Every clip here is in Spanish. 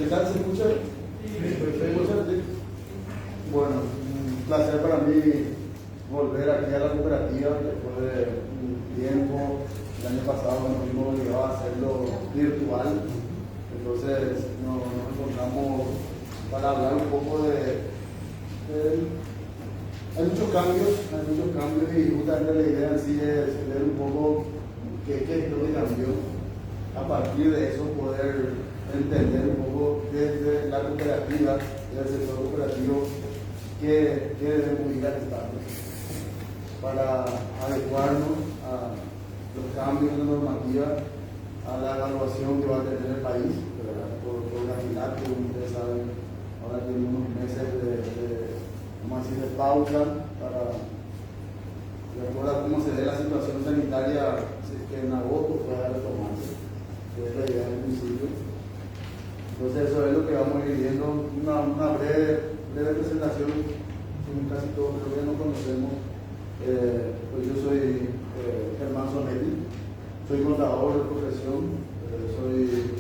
tal? ¿Se escucha? ¿Se escucha? Bueno, un placer para mí volver aquí a la cooperativa después de un tiempo. El año pasado nos vimos obligados a hacerlo virtual, entonces nos encontramos para hablar un poco hay muchos cambios y justamente la idea en sí es ver un poco qué es lo que cambió. A partir de eso poder entender un poco desde la cooperativa, desde el sector cooperativo, qué debemos ir ajustando para adecuarnos a los cambios de normativa, a la evaluación que va a tener el país, por la FINAC, como ustedes saben, ahora tiene unos meses de pausa para, de acuerdo a cómo se dé la situación sanitaria, que en agosto pueda retomarse, que es la idea del principio. Entonces eso es lo que vamos a ir viendo, una breve presentación, como casi todos creo que nos conocemos. Pues yo soy Germán Sonetti, soy contador de profesión, soy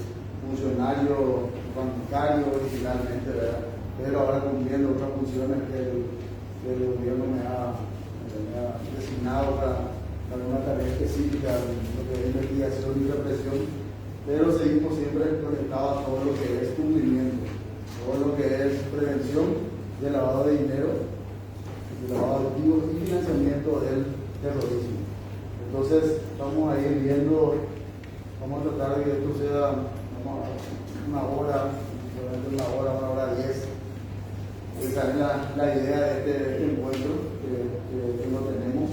funcionario bancario originalmente, ¿verdad? Pero ahora cumpliendo otras funciones que el gobierno me ha designado para una tarea específica, lo que es investigación y represión, pero seguimos siempre conectados a todo lo que es cumplimiento, todo lo que es prevención del lavado de dinero, del lavado de activos y financiamiento del terrorismo. Entonces vamos a ir viendo, vamos a tratar de que esto sea una hora 10. Esa es la idea de este encuentro que lo tenemos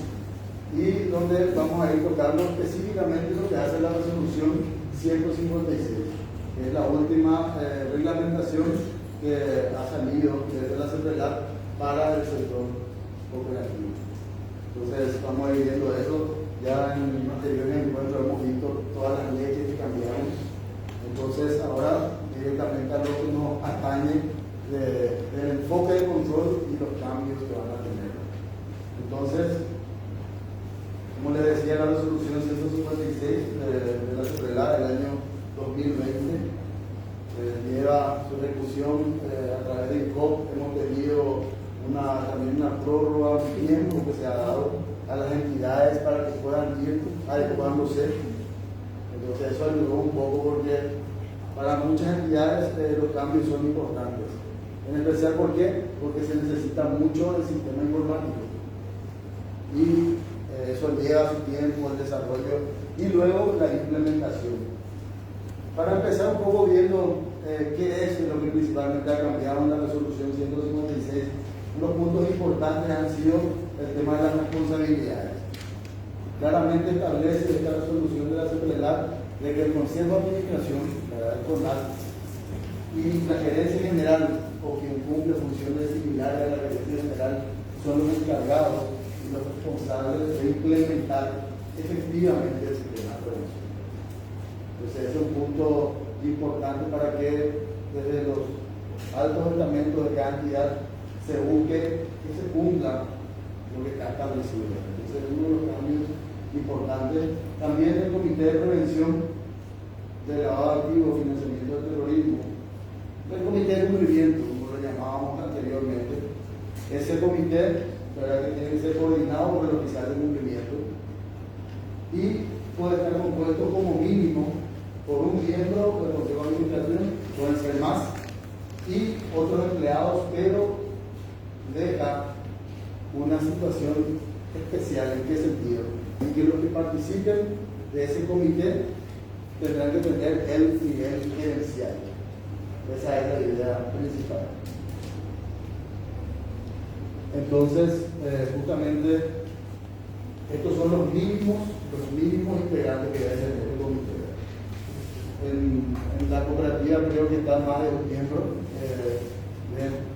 y donde vamos a ir tocando específicamente lo que hace la resolución 156, que es la última reglamentación que ha salido desde la CEPRELAC para el sector cooperativo. Entonces vamos a ir viendo eso. Ya en el anterior encuentro hemos visto todas las leyes que cambiaron. Entonces ahora directamente a lo que nos atañe del enfoque de control y los cambios que van a tener. Entonces, como les decía, la resolución 156 de la CEPRELAC del año 2020 lleva su ejecución a través del INCOP. Hemos tenido también una prórroga de tiempo que se ha dado a las entidades para que puedan ir adecuándose. Entonces eso ayudó un poco porque para muchas entidades los cambios son importantes. En especial, ¿por qué? Porque se necesita mucho el sistema informático y eso lleva su tiempo, el desarrollo y luego la implementación. Para empezar un poco viendo qué es lo que principalmente ha cambiado en la resolución 156, los puntos importantes han sido el tema de las responsabilidades. Claramente establece esta resolución de la CEPRELAC de que el Consejo de Administración, el CONAC, y la Gerencia General o quien cumple funciones similares a la Gerencia General son los encargados y los responsables de implementar efectivamente el sistema de prevención. Entonces ese es un punto importante para que desde los altos estamentos de cada entidad se busque que se cumpla lo que está establecido. Entonces es uno de los cambios importantes. También el Comité de Prevención del Lavado de Activos, Financiamiento del Terrorismo, el Comité de Cumplimiento, como lo llamábamos anteriormente, ese comité, ¿verdad?, que tiene que ser coordinado por el oficial de cumplimiento y puede estar compuesto como mínimo por un miembro del Consejo de Administración, pueden ser más, y otros empleados, pero deja una situación especial. ¿En qué sentido? En que los que participen de ese comité tendrán que tener el nivel gerencial. Esa es la idea principal. Entonces, justamente estos son los mínimos integrantes que debe tener el comité. En la cooperativa creo que están más de 2 miembros.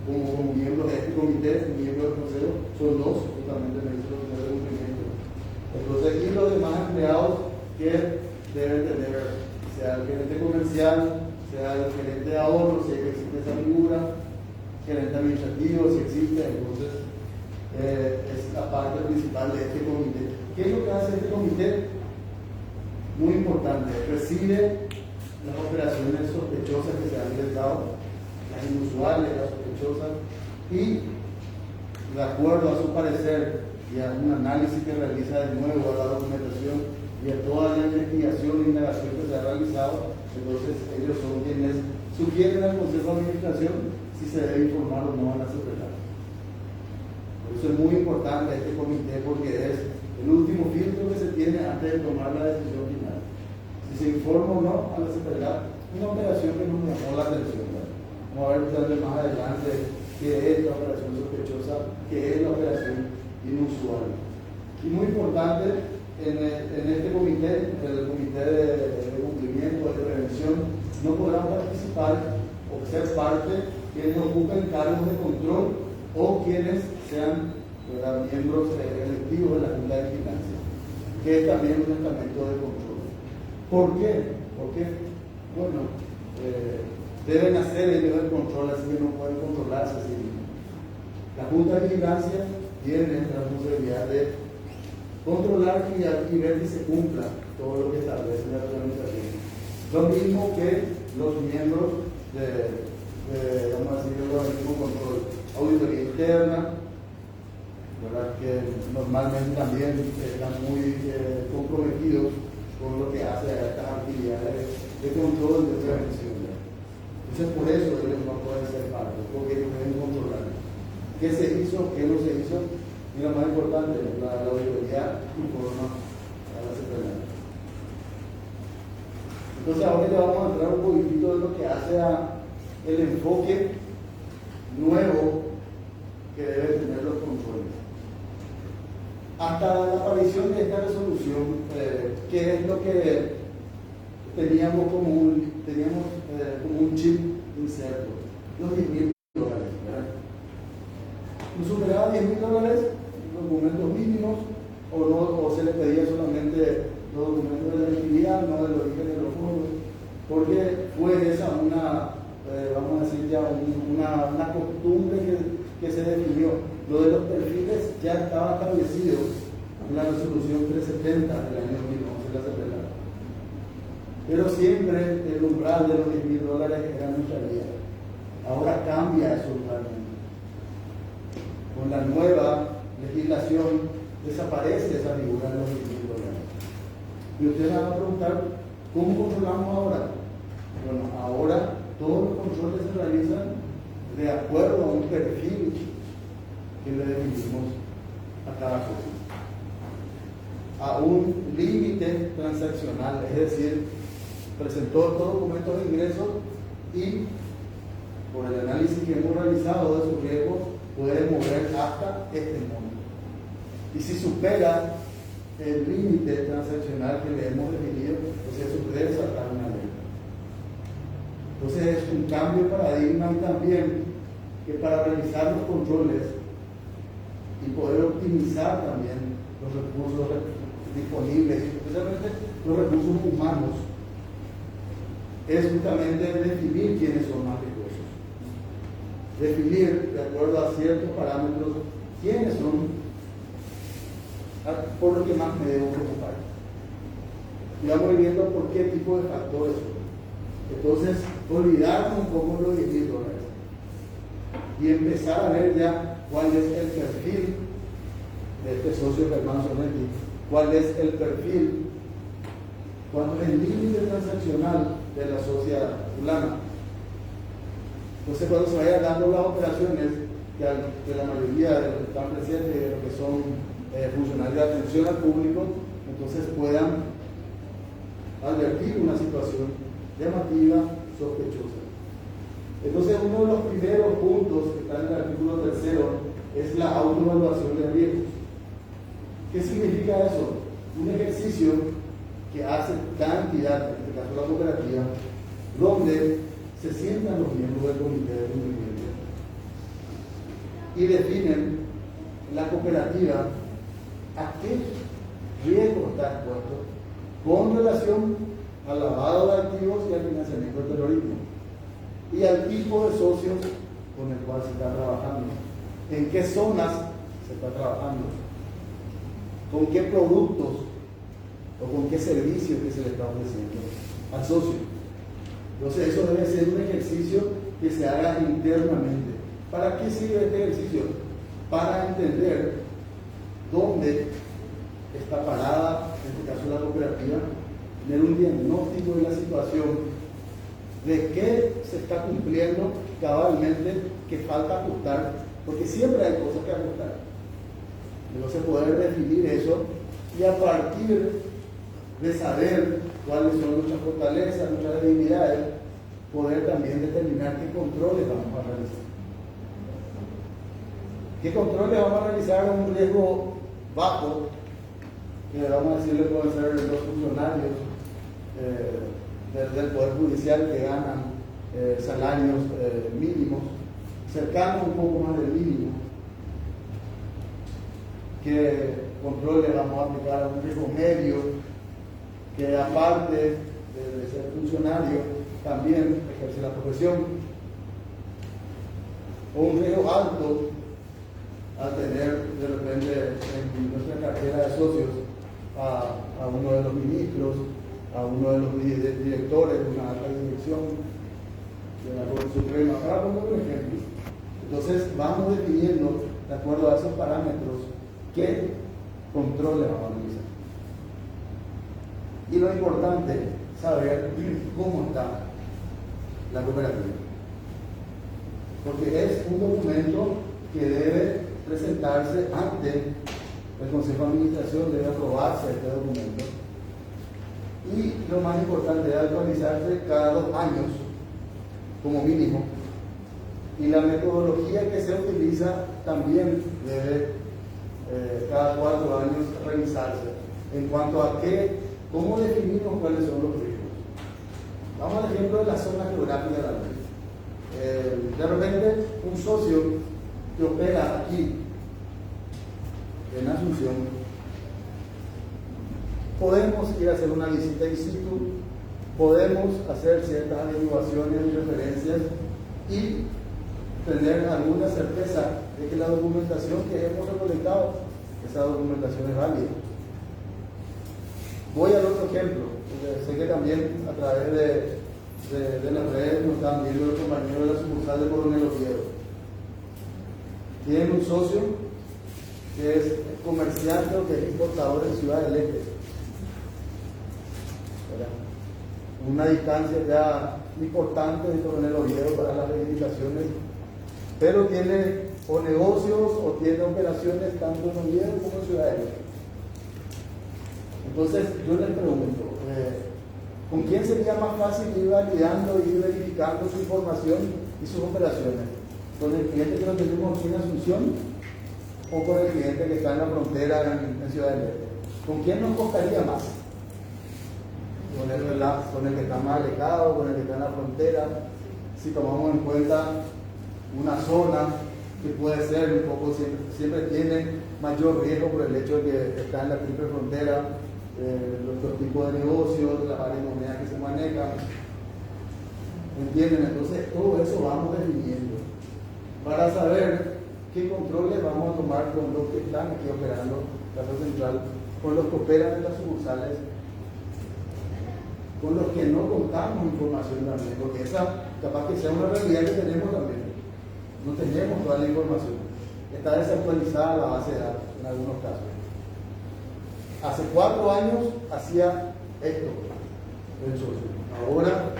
Como miembros de este comité, miembros del consejo, son 2, justamente en el consejo de cumplimiento. Entonces, y los demás empleados que deben tener, sea el gerente comercial, sea el gerente de ahorro, si existe esa figura, gerente administrativo, si existe. Entonces, es la parte principal de este comité. ¿Qué es lo que hace este comité? Muy importante, recibe las operaciones sospechosas que se han detectado, las inusuales, las sospechosas, y de acuerdo a su parecer y a un análisis que realiza de nuevo a la documentación y a toda la investigación e indagación que se ha realizado, entonces ellos son quienes sugieren al Consejo de Administración si se debe informar o no a la secretaria. Por eso es muy importante este comité, porque es el último filtro que se tiene antes de tomar la decisión final. Si se informa o no a la secretaria, una operación que nos llamó la atención. Vamos a ver ustedes más adelante qué es la operación sospechosa, qué es la operación inusual. Y muy importante, en este comité, el comité de cumplimiento, de prevención, no podrán participar o ser parte quienes ocupen cargos de control o quienes sean miembros electivos de la Junta de Vigilancia, que es también un estamento de control. ¿Por qué? Porque, bueno, deben hacer ellos el control, así que no pueden controlarse a sí mismos. La Junta de Vigilancia tiene la responsabilidad de controlar y ver que se cumpla todo lo que establece la organización. Lo mismo que los miembros vamos a decir, del organismo de control, auditoría interna, ¿verdad? Que normalmente también están muy comprometidos con lo que hace a estas actividades de control de prevención. Entonces, por eso ellos no pueden ser parte, porque ellos deben controlar qué se hizo, qué no se hizo. Y lo más importante, la auditoría informa a la secretaria. Entonces ahora ya vamos a entrar un poquitito de lo que hace a el enfoque nuevo que deben tener los controles. Hasta la aparición de esta resolución, ¿qué es lo que teníamos como un chip inserto? Los $10,000, ¿verdad? No superaba $10,000 los documentos mínimos, o se les pedía solamente los documentos de la elegibilidad, no del origen de los fondos, porque fue esa vamos a decir ya una costumbre que se definió. Lo de los perfiles ya estaba establecido en la resolución 370 del año 2011 de la Secretaría. Pero siempre el umbral de los $10,000 era nuestra guía. Ahora cambia eso totalmente. Con la nueva legislación desaparece esa figura de los $10,000. Y ustedes van a preguntar, ¿cómo controlamos ahora? Bueno, ahora todos los controles se realizan de acuerdo a un perfil que le definimos a cada cosa. A un límite transaccional, es decir, presentó todos los documentos de ingreso y por el análisis que hemos realizado de su riesgo puede mover hasta este monto. Y si supera el límite transaccional que le hemos definido, pues eso puede saltar una ley. Entonces es un cambio de paradigma, y también que para realizar los controles y poder optimizar también los recursos disponibles, especialmente los recursos humanos, es justamente definir quiénes son más riesgosos. Definir, de acuerdo a ciertos parámetros, quiénes son por lo que más me debo preocupar. Y vamos viendo por qué tipo de factores son. Entonces, olvidarnos un poco de los $10,000 y empezar a ver ya cuál es el perfil de este socio Germán Sonetti, cuál es el perfil, cuál es el límite transaccional de la sociedad fulana. Entonces, cuando se vayan dando las operaciones, que la mayoría de los que están presentes, de los que son funcionarios de atención al público, entonces puedan advertir una situación llamativa, sospechosa. Entonces, uno de los primeros puntos que está en el artículo 3 es la autoevaluación de riesgos. ¿Qué significa eso? Un ejercicio que hace cada entidad, en este caso la cooperativa, donde se sientan los miembros del comité de cumplimiento y definen la cooperativa a qué riesgo está expuesto con relación al lavado de activos y al financiamiento del terrorismo, y al tipo de socios con el cual se está trabajando, en qué zonas se está trabajando, con qué productos o con qué servicios que se le está ofreciendo al socio. Entonces eso debe ser un ejercicio que se haga internamente. ¿Para qué sirve este ejercicio? Para entender dónde está parada, en este caso la cooperativa, tener un diagnóstico de la situación, de qué se está cumpliendo cabalmente, que falta ajustar, porque siempre hay cosas que ajustar. Entonces poder definir eso y a partir de saber cuáles son nuestras fortalezas, nuestras debilidades, poder también determinar qué controles vamos a realizar. ¿Qué controles vamos a realizar a un riesgo bajo? Que vamos a decirle pueden ser los funcionarios del Poder Judicial que ganan salarios mínimos, cercanos un poco más del mínimo. ¿Qué controles vamos a aplicar a un riesgo medio que aparte de ser funcionario también ejerce la profesión? O un riesgo alto al tener de repente en nuestra cartera de socios a uno de los ministros, a uno de los directores de una alta dirección de la Corte Suprema, para poner un ejemplo. Entonces vamos definiendo, de acuerdo a esos parámetros, qué controles vamos a realizar. Y lo importante es saber cómo está la cooperativa. Porque es un documento que debe presentarse ante el Consejo de Administración, debe aprobarse este documento. Y lo más importante es actualizarse cada 2 años, como mínimo. Y la metodología que se utiliza también debe cada 4 años revisarse. En cuanto a cómo definimos cuáles son los riesgos. Vamos al ejemplo de la zona geográfica de la ley. De repente, un socio que opera aquí, en Asunción, podemos ir a hacer una visita in situ, podemos hacer ciertas averiguaciones y referencias y tener alguna certeza de que la documentación que hemos recolectado, esa documentación es válida. Voy al otro ejemplo, sé que también a través de las redes nos están viendo los compañeros de la sucursal de Coronel Oviedo. Tienen un socio que es comerciante o que es importador en Ciudad del Este. Una distancia ya importante de Coronel Oviedo para las reivindicaciones, pero tiene o negocios o tiene operaciones tanto en Oviedo como en Ciudad del Este. Entonces yo les pregunto, ¿con quién sería más fácil ir validando y ir verificando su información y sus operaciones? ¿Con el cliente que lo tenemos aquí en Asunción o con el cliente que está en la frontera en Ciudad del Este? ¿Con quién nos costaría más? ¿Con el que está más alejado, con el que está en la frontera? Si tomamos en cuenta una zona que puede ser un poco, siempre tiene mayor riesgo por el hecho de que está en la triple frontera, los tipos de negocios, las áreas de moneda que se manejan, ¿entienden? Entonces todo eso vamos definiendo para saber qué controles vamos a tomar con los que están aquí operando Casa Central, con los que operan en las sucursales, con los que no contamos información también, porque esa capaz que sea una realidad que tenemos también. No tenemos toda la información, está desactualizada la base de datos en algunos casos. Hace 4 años hacía esto el socio. Ahora,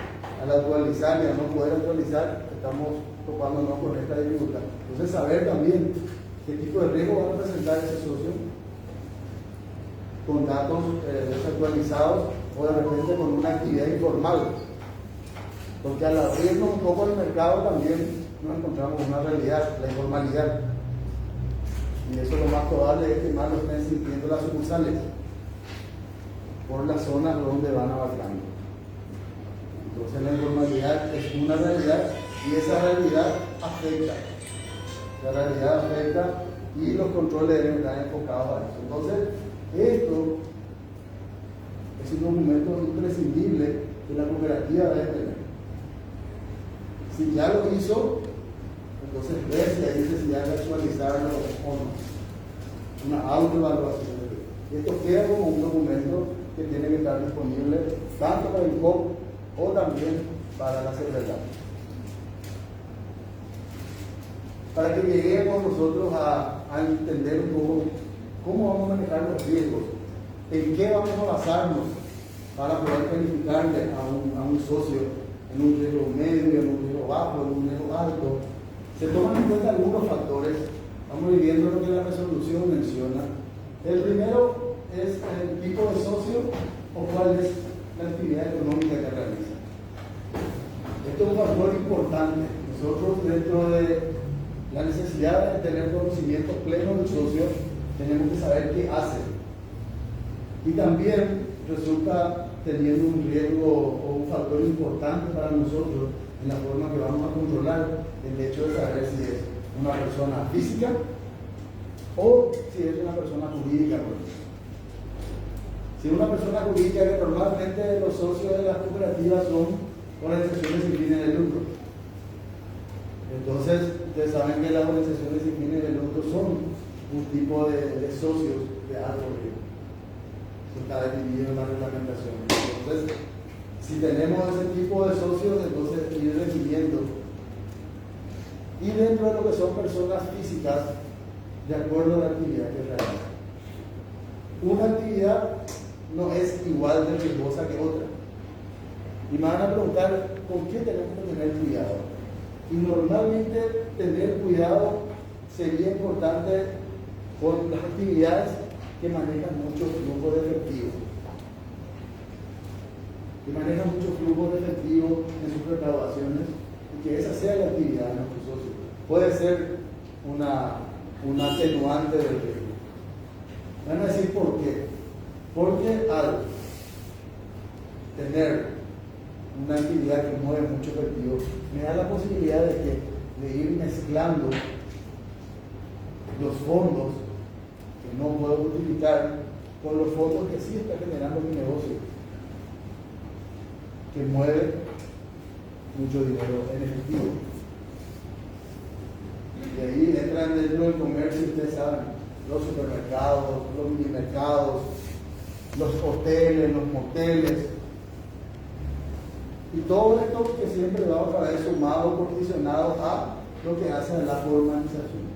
al actualizar y al no poder actualizar, estamos topándonos con esta dificultad. Entonces, saber también qué tipo de riesgo va a presentar ese socio con datos desactualizados o de repente con una actividad informal. Porque al abrirnos un poco el mercado también nos encontramos una realidad, la informalidad. Y eso lo más probable es que más lo estén sintiendo las sucursales por las zonas donde van abarcando. Entonces la informalidad es una realidad y esa realidad afecta. La realidad afecta y los controles deben estar enfocados a eso. Entonces, esto es un documento imprescindible que la cooperativa debe tener. Si ya lo hizo, entonces ver si hay necesidad de actualizarlo o no. Una autoevaluación. Y esto queda como un documento que tiene que estar disponible tanto para el COP o también para la seguridad. Para que lleguemos nosotros a entender un poco cómo vamos a manejar los riesgos, en qué vamos a basarnos para poder calificarle a un socio en un riesgo medio, en un riesgo bajo, en un riesgo alto. Se toman en cuenta algunos factores. Vamos viendo lo que la resolución menciona. El primero es el tipo de socio o cuál es la actividad económica que realiza. Esto es un factor importante. Nosotros, dentro de la necesidad de tener conocimiento pleno del socio, tenemos que saber qué hace. Y también resulta teniendo un riesgo o un factor importante para nosotros en la forma que vamos a controlar el hecho de saber si es una persona física o si es una persona jurídica. Si es una persona jurídica, que normalmente los socios de las cooperativas son organizaciones sin fines de lucro. Entonces, ustedes saben que las organizaciones sin fines de lucro son un tipo de socios de alto riesgo. Eso está definido en la reglamentación. Entonces, si tenemos ese tipo de socios, entonces ir definiendo. Y dentro de lo que son personas físicas, de acuerdo a la actividad que realiza. Una actividad no es igual de riesgosa que otra. Y me van a preguntar, ¿con qué tenemos que tener cuidado? Y normalmente tener cuidado sería importante con las actividades que manejan mucho flujo de efectivo. Que manejan mucho flujo de efectivo en sus recaudaciones y que esa sea la actividad de nuestros socios. Puede ser una atenuante del riesgo. Van a decir por qué. Porque al tener una actividad que mueve mucho efectivo, me da la posibilidad de ir mezclando los fondos que no puedo utilizar con los fondos que sí está generando mi negocio, que mueve mucho dinero en efectivo. Y ahí entran dentro del comercio, ustedes saben, los supermercados, los minimercados, los hoteles, los moteles, y todo esto que siempre va otra vez sumado, condicionado a lo que hace la formalización.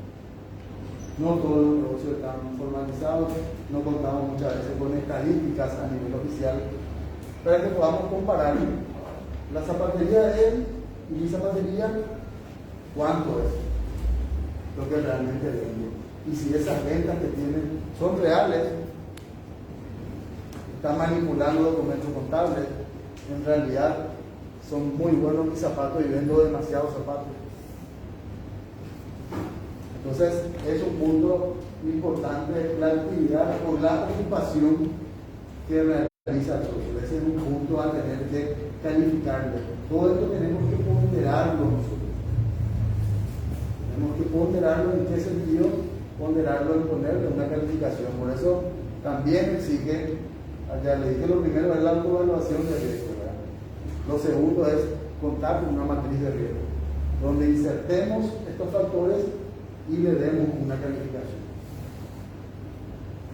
No todos los negocios están formalizados, no contamos muchas veces con estadísticas a nivel oficial para que podamos comparar la zapatería de él y mi zapatería, cuánto es lo que realmente vende. Y si esas ventas que tienen son reales, están manipulando documentos contables, en realidad son muy buenos mis zapatos y vendo demasiados zapatos. Entonces es un punto importante la actividad o la ocupación que realiza el socio. Ese es un punto a tener que calificarle. Todo esto tenemos que ponderarlo nosotros. Tenemos que ponderarlo. ¿En qué sentido? Ponderarlo en ponerle una calificación. Por eso también exige, ya le dije, lo primero es la autoevaluación de riesgo, ¿verdad? Lo segundo es contar con una matriz de riesgo, donde insertemos estos factores y le demos una calificación.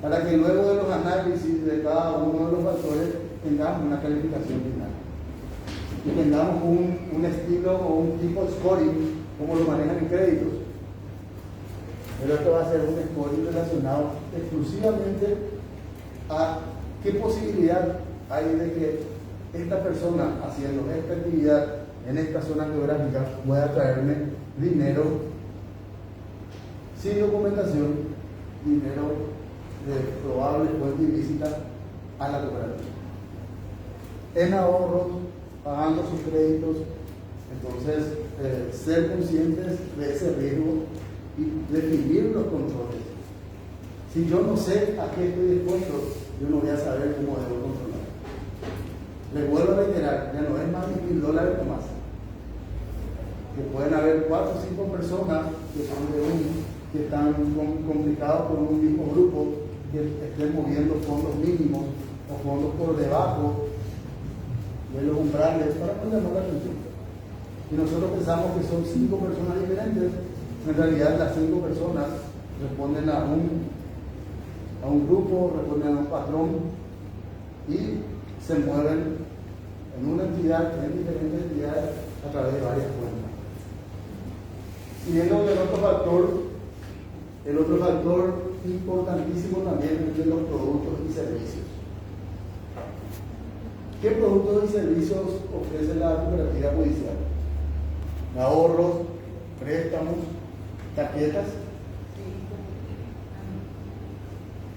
Para que luego de los análisis de cada uno de los factores tengamos una calificación final. Y tengamos un estilo o un tipo de scoring, como lo manejan en créditos. Pero esto va a ser un scoring relacionado exclusivamente a qué posibilidad hay de que esta persona haciendo esta actividad en esta zona geográfica pueda traerme dinero sin documentación, dinero de probable fuente ilícita a la cooperativa. En ahorros, pagando sus créditos. Entonces, ser conscientes de ese riesgo y definir los controles. Si yo no sé a qué estoy dispuesto, yo no voy a saber cómo debo controlar. Les vuelvo a reiterar, ya no es más de $1,000 o más. Que pueden haber 4 o 5 personas que son que están complicados con un mismo grupo, que estén moviendo fondos mínimos o fondos por debajo de los umbrales para no llamar la atención. Y nosotros pensamos que son 5 personas diferentes. En realidad las 5 personas responden a un grupo, responden a un patrón y se mueven en una entidad, en diferentes entidades, a través de varias cuentas. Siguiendo el otro factor importantísimo también es de los productos y servicios. ¿Qué productos y servicios ofrece la cooperativa judicial? Ahorros, préstamos, tarjetas,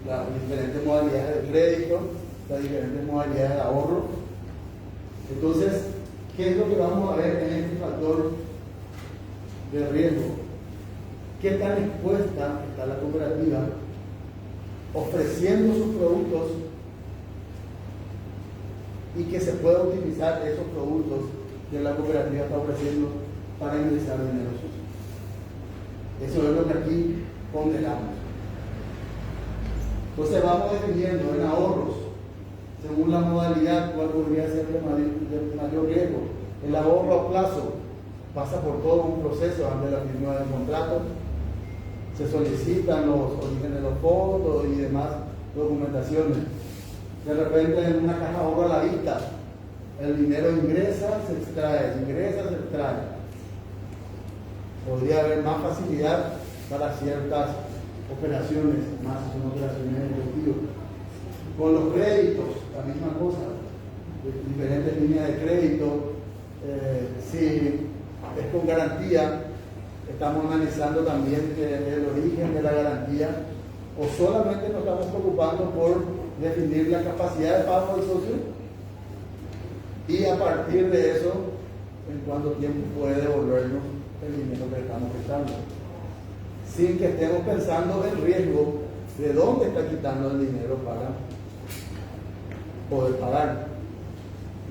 las diferentes modalidades de crédito, las diferentes modalidades de ahorro. Entonces, ¿qué es lo que vamos a ver en este factor de riesgo? ¿Qué tan expuesta está la cooperativa ofreciendo sus productos y que se pueda utilizar esos productos que la cooperativa está ofreciendo para ingresar dinero sucio? Eso es lo que aquí ponderamos. Entonces vamos definiendo en ahorros, según la modalidad, cuál podría ser de mayor riesgo. El ahorro a plazo pasa por todo un proceso antes de la firma del contrato. Se solicitan los orígenes de los fondos y demás documentaciones. De repente en una caja de ahorro a la vista, el dinero ingresa, se extrae, ingresa, se extrae. Podría haber más facilidad para ciertas operaciones, más son operaciones de efectivo. Con los créditos, la misma cosa, diferentes líneas de crédito, si es con garantía, estamos analizando también el origen de la garantía, o solamente nos estamos preocupando por definir la capacidad de pago del socio y a partir de eso, en cuánto tiempo puede devolvernos el dinero que le estamos prestando, sin que estemos pensando en riesgo de dónde está quitando el dinero para poder pagar.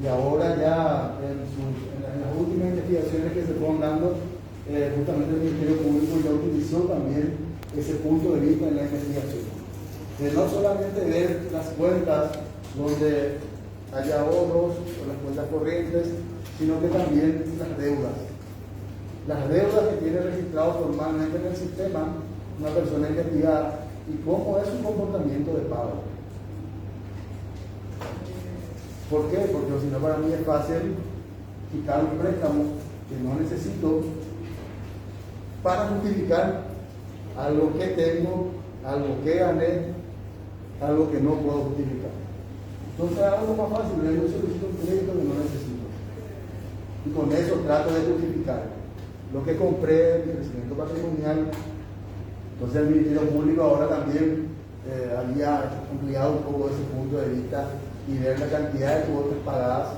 Y ahora ya en las últimas investigaciones que se fueron dando, justamente el Ministerio Público ya utilizó también ese punto de vista en la investigación, de no solamente ver las cuentas donde haya ahorros o las cuentas corrientes, sino que también las deudas que tiene registrado formalmente en el sistema una persona investigada y cómo es su comportamiento de pago. ¿Por qué? Porque si no, para mí es fácil quitar un préstamo que no necesito para justificar algo que tengo, algo que gané, algo que no puedo justificar. Entonces algo más fácil, yo solicito un crédito que no necesito y con eso trato de justificar lo que compré, mi crecimiento patrimonial. Entonces el Ministerio Público ahora también había ampliado un poco ese punto de vista y ver la cantidad de cuotas pagadas,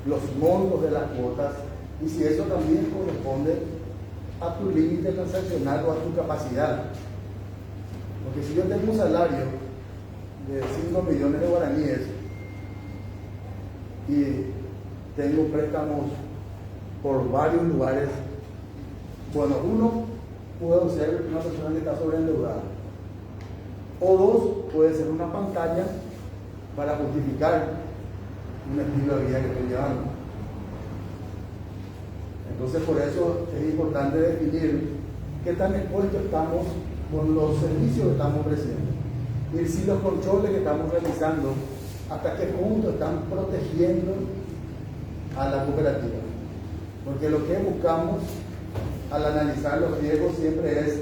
los montos de las cuotas y si eso también corresponde a tu límite transaccional o a tu capacidad. Porque si yo tengo un salario de 5 millones de guaraníes y tengo préstamos por varios lugares, bueno, uno, puedo ser una persona que está sobreendeudada, o dos, puede ser una pantalla para justificar un estilo de vida que estoy llevando. Entonces por eso es importante definir qué tan expuestos estamos con los servicios que estamos ofreciendo y si los controles que estamos realizando hasta qué punto están protegiendo a la cooperativa. Porque lo que buscamos al analizar los riesgos siempre es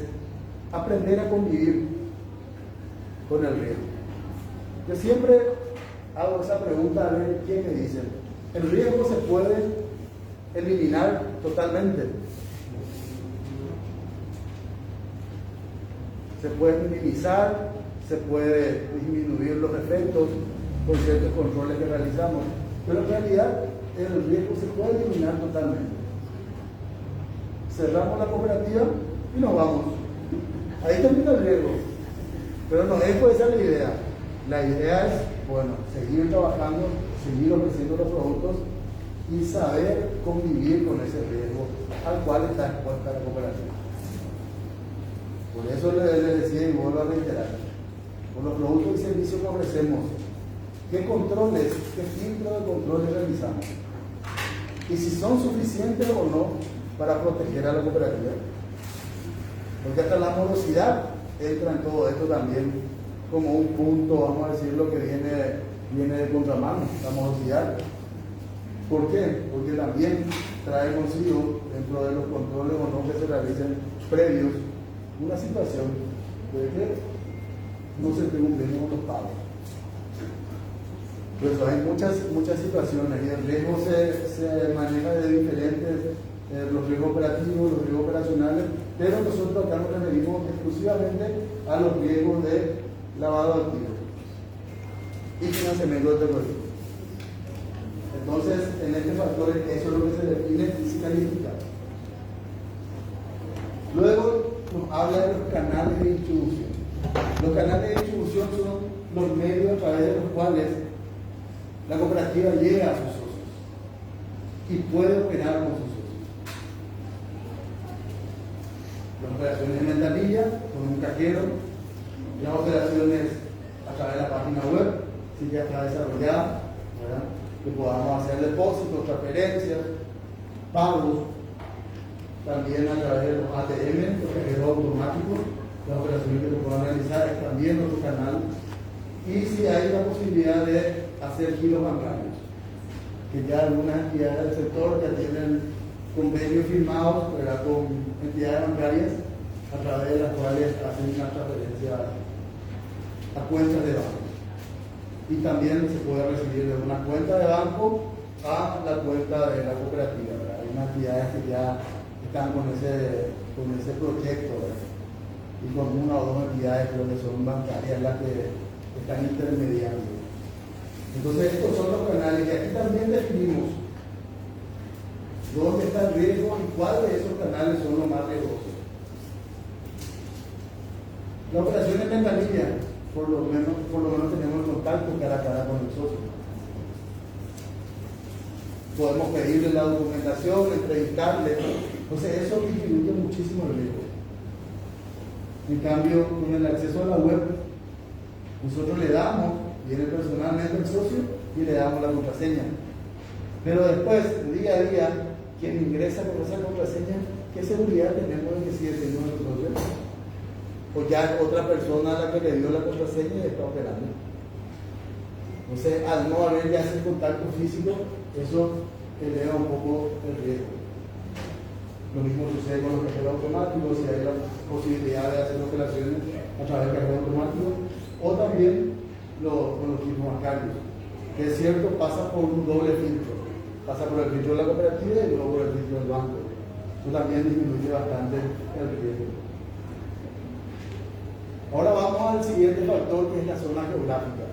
aprender a convivir con el riesgo. Yo siempre hago esa pregunta a ver quién me dice, ¿el riesgo se puede eliminar totalmente? Se puede minimizar, se puede disminuir los efectos con ciertos controles que realizamos, pero en realidad el riesgo se puede eliminar totalmente. Cerramos la cooperativa y nos vamos. Ahí termina el riesgo. Pero no es esa la idea. La idea es, bueno, seguir trabajando, seguir ofreciendo los productos y saber convivir con ese riesgo al cual está expuesta la cooperativa. Por eso les decía y vuelvo a reiterar, con los productos y servicios que ofrecemos, ¿qué controles, qué filtro de controles realizamos? Y si son suficientes o no para proteger a la cooperativa. Porque hasta la morosidad entra en todo esto también como un punto, vamos a decirlo, que viene de contramano, la morosidad. ¿Por qué? Porque también trae consigo, dentro de los controles o no que se realicen previos, una situación de que no se esté cumpliendo con los pagos. Pues hay muchas situaciones y el riesgo se maneja de diferentes, los riesgos operativos, los riesgos operacionales, pero nosotros acá nos referimos exclusivamente a los riesgos de lavado de activos y financiamiento de terrorismo. Entonces, en este factor, eso es lo que se define y se califica. Luego nos habla de los canales de distribución. Los canales de distribución son los medios a través de los cuales la cooperativa llega a sus socios y puede operar con sus socios. Las operaciones en ventanilla, con un cajero, las operaciones a través de la página web, si ya está desarrollada, ¿verdad? Que podamos hacer depósitos, transferencias, pagos, también a través de los ATM, los cajeros automáticos, las operaciones que se puedan realizar es también otro canal. Y si hay la posibilidad de hacer giros bancarios, que ya algunas entidades del sector ya tienen convenios firmados, ¿verdad?, con entidades bancarias a través de las cuales hacen una transferencia a cuentas de banco. Y también se puede recibir de una cuenta de banco a la cuenta de la cooperativa, ¿verdad? Hay unas entidades que ya están con ese proyecto, ¿verdad? Y con una o dos entidades creo que son bancarias las que están intermediando. Entonces estos son los canales y aquí también definimos dónde está el riesgo y cuáles de esos canales son los más riesgosos. La operación en ventanilla, por lo menos tenemos contacto cara a cara con el socio. Podemos pedirle la documentación, entrevistarle. Entonces eso disminuye muchísimo el riesgo. En cambio, con el acceso a la web, nosotros le damos, viene personalmente el socio y le damos la contraseña. Pero después, día a día, quien ingresa con esa contraseña, ¿qué seguridad tenemos de que sigue siendo nuestro socio? O ya otra persona a la que le dio la contraseña y está operando. Entonces, al no haber ya ese contacto físico, eso eleva un poco el riesgo. Lo mismo sucede con los cajeros automáticos, si hay la posibilidad de hacer operaciones a través del cajero automático, o también con los tipos bancarios, que es cierto, pasa por un doble filtro. Pasa por el filtro de la cooperativa y luego por el filtro del banco. Eso también disminuye bastante el riesgo. Ahora vamos al siguiente factor, que es la zona geográfica.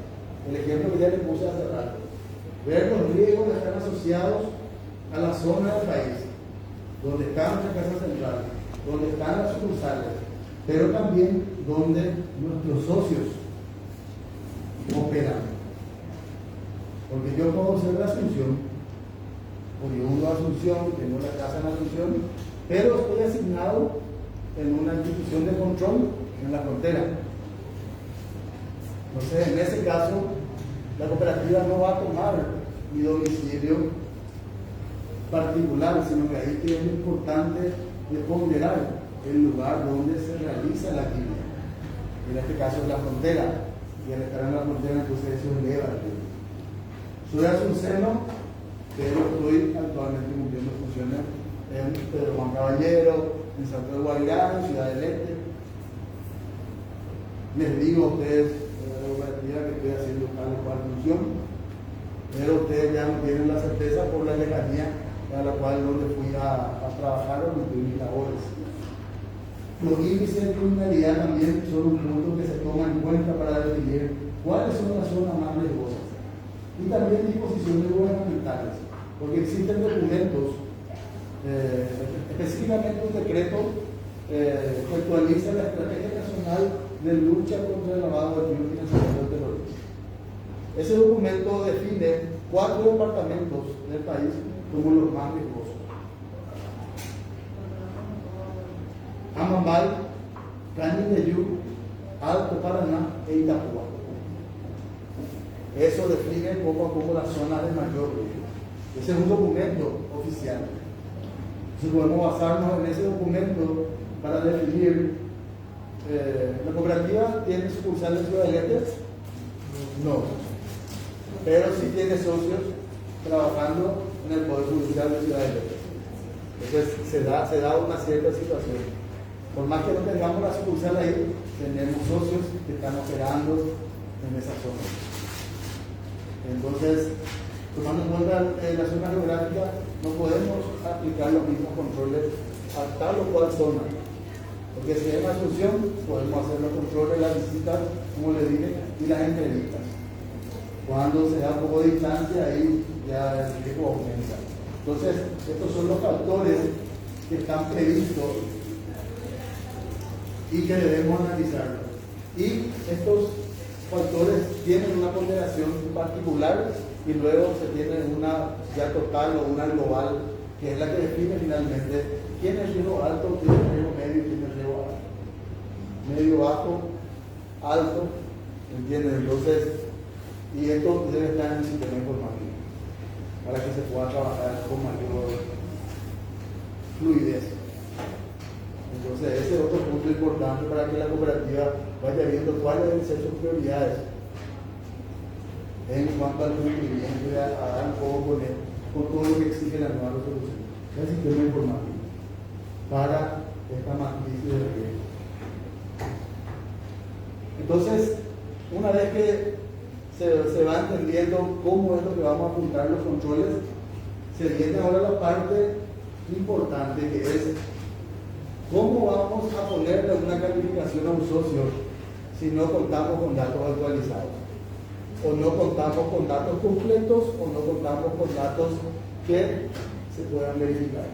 El ejemplo que ya les puse hace rato. Ver los riesgos que están asociados a la zona del país, donde está nuestra casa central, donde están las sucursales, pero también donde nuestros socios operan. Porque yo puedo ser de Asunción, oriundo de Asunción, tengo la casa en Asunción, pero estoy asignado en una institución de control en la frontera. Entonces, en ese caso, la cooperativa no va a tomar mi domicilio particular, sino que ahí es importante de ponderar el lugar donde se realiza la actividad. En este caso es la frontera, y al estar en la frontera, entonces eso eleva el riesgo. Soy asunceno, pero estoy actualmente cumpliendo funciones en Pedro Juan Caballero, en Santo de Guavirá, en Ciudad del Este. Les digo a ustedes la cooperativa que estoy haciendo tal o cual función, pero ustedes ya no tienen la certeza por la lejanía a la cual donde fui a trabajar o donde tuve mis labores. Los índices de criminalidad también son un punto que se toma en cuenta para definir cuáles son las zonas más riesgosas. Y también disposiciones gubernamentales, porque existen documentos, específicamente un decreto que actualiza la Estrategia Nacional de Lucha contra el Lavado de Activos y Financiamiento del Terrorismo. Ese documento define 4 departamentos del país como los más riesgosos: Amambay, Canindeyú, Alto Paraná e Itapúa. Eso define poco a poco las zonas de mayor riesgo. Ese es un documento oficial. Entonces podemos basarnos en ese documento para definir. ¿La cooperativa tiene sucursales en Ciudad del Este? No. Pero sí tiene socios trabajando en el Poder Judicial de Ciudad de López. Entonces se da una cierta situación. Por más que no tengamos la sucursal ahí, tenemos socios que están operando en esa zona. Entonces, tomando en cuenta la zona geográfica, no podemos aplicar los mismos controles a tal o cual zona. Porque si hay una solución, podemos hacer los controles, las visitas, como le dije, y las entrevistas. Cuando se da un poco de distancia, ahí ya el riesgo aumenta. Entonces, estos son los factores que están previstos y que debemos analizar. Y estos factores tienen una ponderación particular y luego se tiene una ya total o una global, que es la que define finalmente quién es riesgo alto, quién es riesgo medio y quién es riesgo bajo. Medio, bajo, alto, ¿entienden? Entonces, y esto debe estar en el sistema informativo para que se pueda trabajar con mayor fluidez. Entonces, ese es otro punto importante para que la cooperativa vaya viendo cuáles deben ser sus prioridades en cuanto al cumplimiento y a dar un poco con todo lo que exige la nueva resolución. El sistema informativo para esta matriz de riesgo. Entonces, una vez que se va entendiendo cómo es lo que vamos a apuntar los controles, se viene ahora la parte importante, que es cómo vamos a ponerle una calificación a un socio si no contamos con datos actualizados, o no contamos con datos completos, o no contamos con datos que se puedan verificar.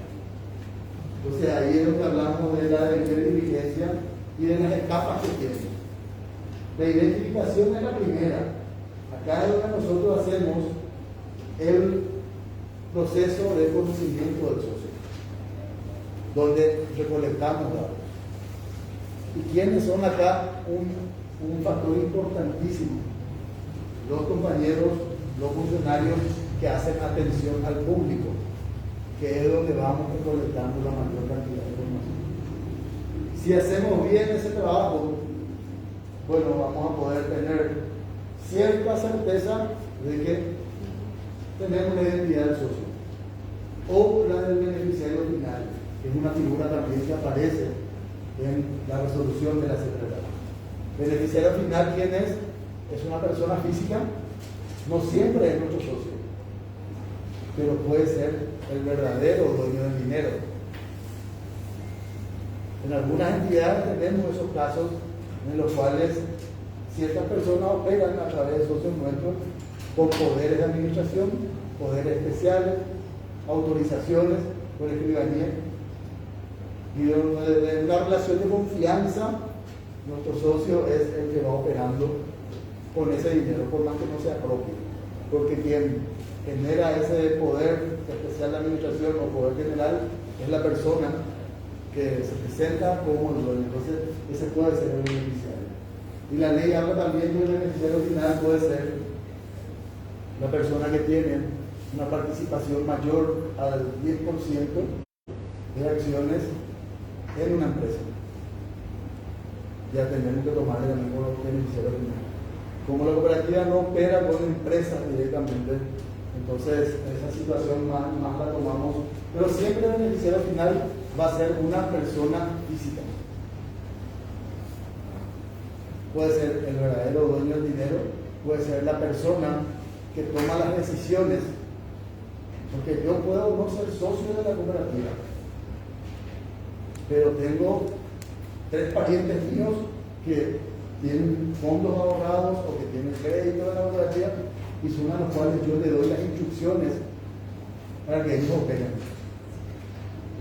Entonces ahí es lo que hablamos de la diligencia y de las etapas que tiene. La identificación es la primera. Acá es donde nosotros hacemos el proceso de conocimiento del socio, donde recolectamos datos. ¿Y quiénes son acá? Un factor importantísimo. Los compañeros, los funcionarios que hacen atención al público, que es donde vamos recolectando la mayor cantidad de información. Si hacemos bien ese trabajo, bueno, vamos a poder tener cierta certeza de que tenemos la identidad del socio o la del beneficiario final, que es una figura también que aparece en la resolución de la secretaria. Beneficiario final, ¿quién es? Es una persona física, no siempre es nuestro socio, pero puede ser el verdadero dueño del dinero. En algunas entidades tenemos esos casos en los cuales ciertas personas operan a través de socios nuestros con poderes de administración, poderes especiales, autorizaciones por escribanía, y de una relación de confianza, nuestro socio es el que va operando con ese dinero, por más que no sea propio, porque quien genera ese poder especial de administración o poder general es la persona que se presenta como el dueño. Entonces ese puede ser el beneficiario, y la ley habla también que el beneficiario final puede ser la persona que tiene una participación mayor al 10% de acciones en una empresa. Ya tenemos que tomar el mismo beneficiario final. Como la cooperativa no opera con empresas directamente, entonces esa situación más la tomamos, pero siempre el beneficiario final va a ser una persona física. Puede ser el verdadero dueño del dinero, puede ser la persona que toma las decisiones, porque yo puedo no ser socio de la cooperativa, pero tengo 3 parientes míos que tienen fondos ahorrados o que tienen crédito de la cooperativa y son a los cuales yo le doy las instrucciones para que ellos operen.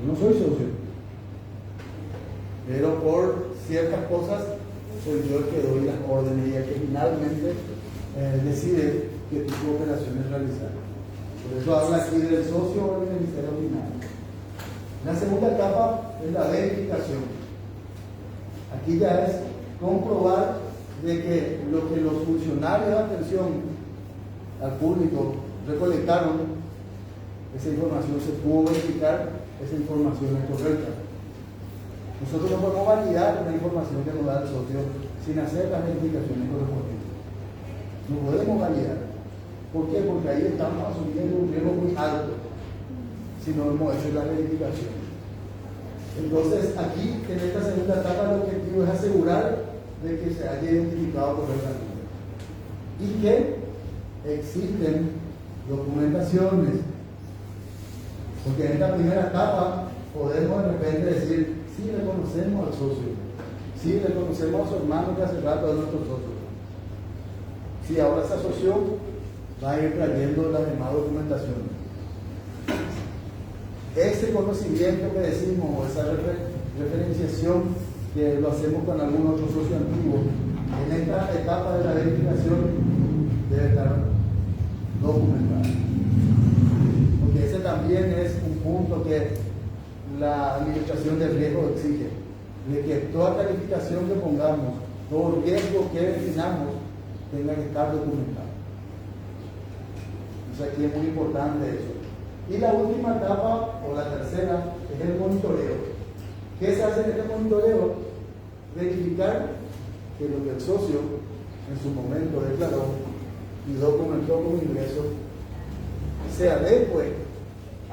Yo no soy socio, pero por ciertas cosas soy yo el que doy las órdenes y el que finalmente decide qué tipo de operaciones realizar. Por eso habla aquí del socio o del beneficiario final. La segunda etapa es la verificación. Aquí ya es comprobar de que lo que los funcionarios de atención al público recolectaron, esa información se pudo verificar, esa información es correcta. Nosotros no podemos validar una información que nos da el socio sin hacer las verificaciones correspondientes. No podemos validar. ¿Por qué? Porque ahí estamos asumiendo un riesgo muy alto. si no hemos hecho la verificación. Entonces, aquí, en esta segunda etapa, el objetivo es asegurar de que se haya identificado correctamente y que existen documentaciones, porque en esta primera etapa podemos de repente decir, sí reconocemos al socio, sí reconocemos a su hermano que hace rato es nuestro socio, si ahora se asoció, va a ir trayendo la demás documentación. Ese conocimiento que decimos, o esa referenciación que lo hacemos con algún otro socio antiguo, en esta etapa de la verificación debe estar documentado. Porque ese también es un punto que la administración de riesgo exige, de que toda calificación que pongamos, todo riesgo que definamos, tenga que estar documentado. Entonces aquí es muy importante eso. Y la última etapa, o la tercera, es el monitoreo. ¿Qué se hace en este monitoreo? Verificar que lo que el socio en su momento declaró y documentó como ingreso se adecue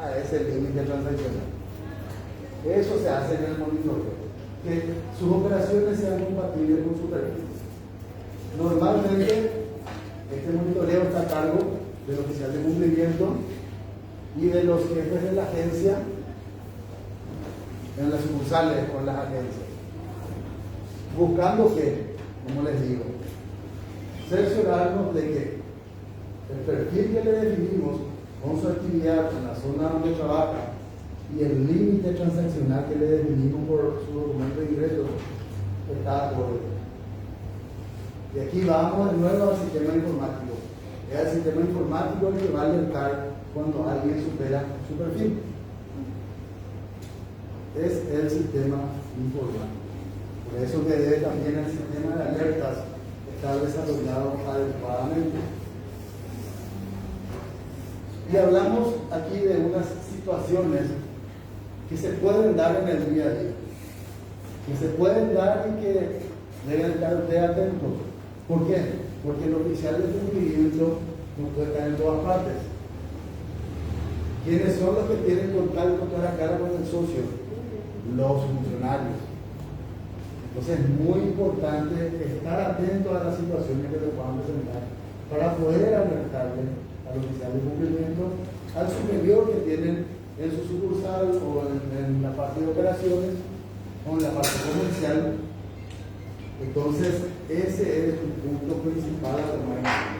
a ese límite transaccional. Eso se hace en el monitoreo, que sus operaciones sean compatibles con su perfil. Normalmente, este monitoreo está a cargo del oficial de cumplimiento y de los jefes de la agencia en las sucursales o en las agencias, buscando que, como les digo, cerciorarnos de que el perfil que le definimos con su actividad en la zona donde trabaja y el límite transaccional que le definimos por su documento de ingresos está acorde. Y aquí vamos de nuevo al sistema informático. Es el sistema informático el que va a alertar cuando alguien supera su perfil. Es el sistema informático. Por eso que debe también el sistema de alertas estar desarrollado adecuadamente. Y hablamos aquí de unas situaciones que se pueden dar en el día a día, que se pueden dar y que deben estar ustedes atentos. ¿Por qué? Porque el oficial de cumplimiento no puede estar en todas partes. ¿Quiénes son los que tienen contacto cara a cara con el socio? Los funcionarios. Entonces es muy importante estar atento a las situaciones que se puedan presentar para poder alertarle al oficial de cumplimiento, al superior que tienen en su sucursal o en la parte de operaciones o en la parte comercial. Entonces ese es un punto principal a tomar en cuenta.